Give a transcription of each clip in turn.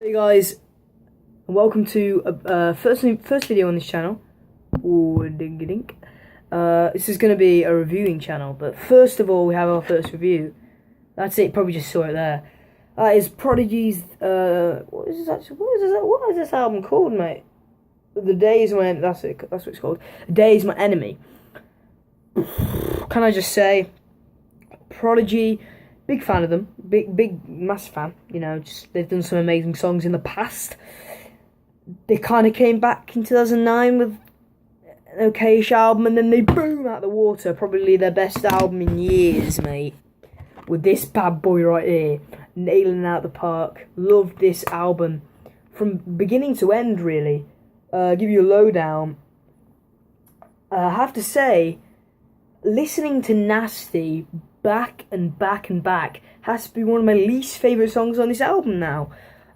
Hey guys, and welcome to first video on this channel. Ooh, ding ding. This is going to be a reviewing channel, but first of all, we have our first review. That's it. Probably just saw it there. That is Prodigy's. What is this actually? What is this album called, mate? The Days When. That's it. That's what it's called. The Days My Enemy. Can I just say, Prodigy. Big fan of them, big, massive fan. You know, just they've done some amazing songs in the past. They kind of came back in 2009 with an okayish album, and then they boom out the water. Probably their best album in years, mate. With this bad boy right here, nailing it out the park. Loved this album from beginning to end, really. Give you a lowdown. I have to say, listening to Nasty back and back and back has to be one of my least favourite songs on this album now.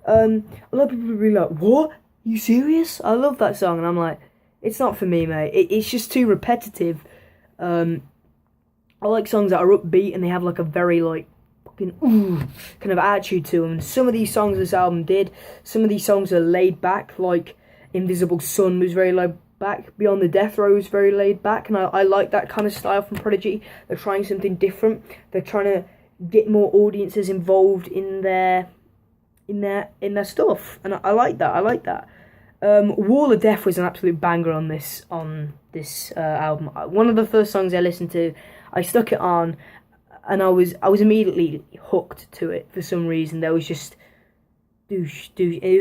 A lot of people will be like, what? Are you serious? I love that song. And I'm like, it's not for me, mate. It's just too repetitive. I like songs that are upbeat and they have like a very like fucking kind of attitude to them. And some of these songs this album did. Some of these songs are laid back, like Invisible Sun was very laid back. Beyond the Death Row is very laid back, and I like that kind of style from Prodigy. They're trying something different. They're trying to get more audiences involved in their stuff, and I like that. I like that. Wall of Death was an absolute banger on this album. One of the first songs I listened to, I stuck it on, and I was immediately hooked to it for some reason. There was just it was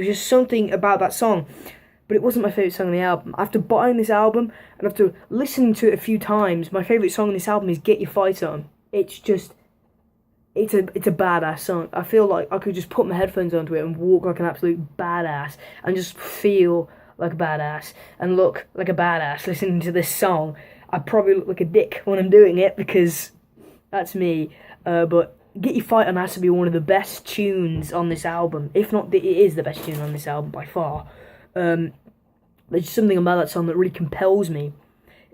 just something about that song. But it wasn't my favourite song on the album. After buying this album, and after listening to it a few times, my favourite song on this album is Get Your Fight On. It's just, it's a badass song. I feel like I could just put my headphones onto it and walk like an absolute badass, and just feel like a badass, and look like a badass listening to this song. I probably look like a dick when I'm doing it, because that's me. But Get Your Fight On has to be one of the best tunes on this album. If not, it is the best tune on this album by far. There's something about that song that really compels me.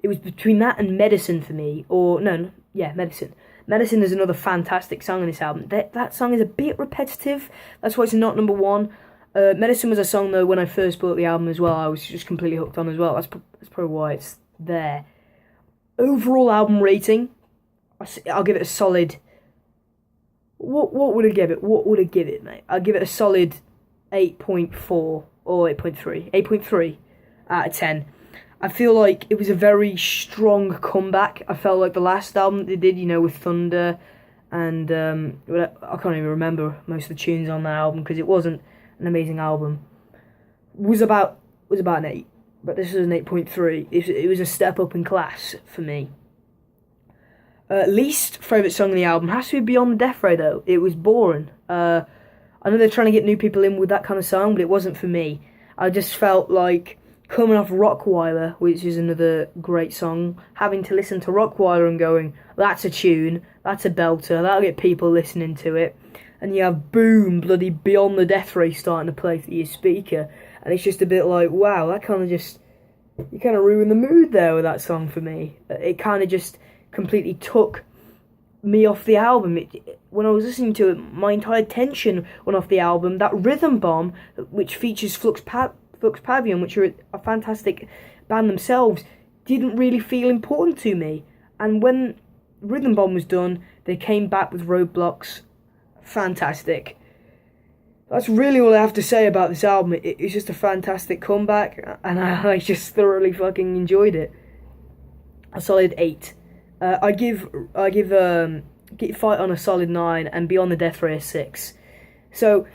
It was between that and Medicine for me, or Medicine. Medicine is another fantastic song on this album. That song is a bit repetitive. That's why it's not number one. Medicine was a song though when I first bought the album as well. I was just completely hooked on as well. That's probably why it's there. Overall album rating, I'll give it a solid. What would I give it? What would I give it, mate? I'll give it a solid 8.4. Or 8.3. 8.3 out of 10. I feel like it was a very strong comeback. I felt like the last album they did, with Thunder, and I can't even remember most of the tunes on that album because it wasn't an amazing album. Was about an 8, but this is an 8.3. It was a step up in class for me. Least favourite song on the album has to be Beyond the Death Row though. It was boring. I know they're trying to get new people in with that kind of song, but it wasn't for me. I just felt like coming off Rockweiler, which is another great song, having to listen to Rockweiler and going, that's a tune, that's a belter, that'll get people listening to it. And you have boom, bloody Beyond the Death Ray starting to play through your speaker. And it's just a bit like, wow, that kind of just, you kind of ruined the mood there with that song for me. It kind of just completely took me off the album. When I was listening to it, my entire attention went off the album. That Rhythm Bomb, which features Flux Pavillon, which are a fantastic band themselves, didn't really feel important to me. And when Rhythm Bomb was done, they came back with Roadblocks. Fantastic. That's really all I have to say about this album. It's just a fantastic comeback, and I just thoroughly fucking enjoyed it. A solid 8. I give Get Your Fight On a solid 9, and Beyond the Death Ray a 6. So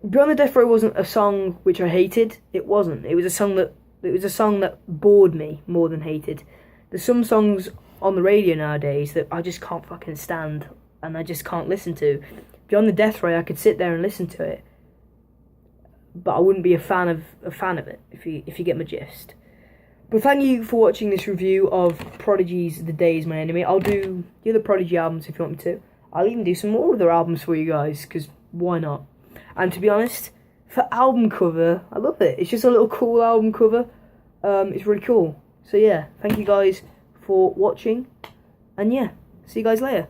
Beyond the Death Ray wasn't a song which I hated. It wasn't. It was a song that bored me more than hated. There's some songs on the radio nowadays that I just can't fucking stand, and I just can't listen to. Beyond the Death Ray, I could sit there and listen to it, but I wouldn't be a fan of it if you get my gist. But thank you for watching this review of Prodigy's The Days My Enemy. I'll do the other Prodigy albums if you want me to. I'll even do some more of their albums for you guys, because why not? And to be honest, for album cover, I love it. It's just a little cool album cover. It's really cool. So yeah, thank you guys for watching. And yeah, see you guys later.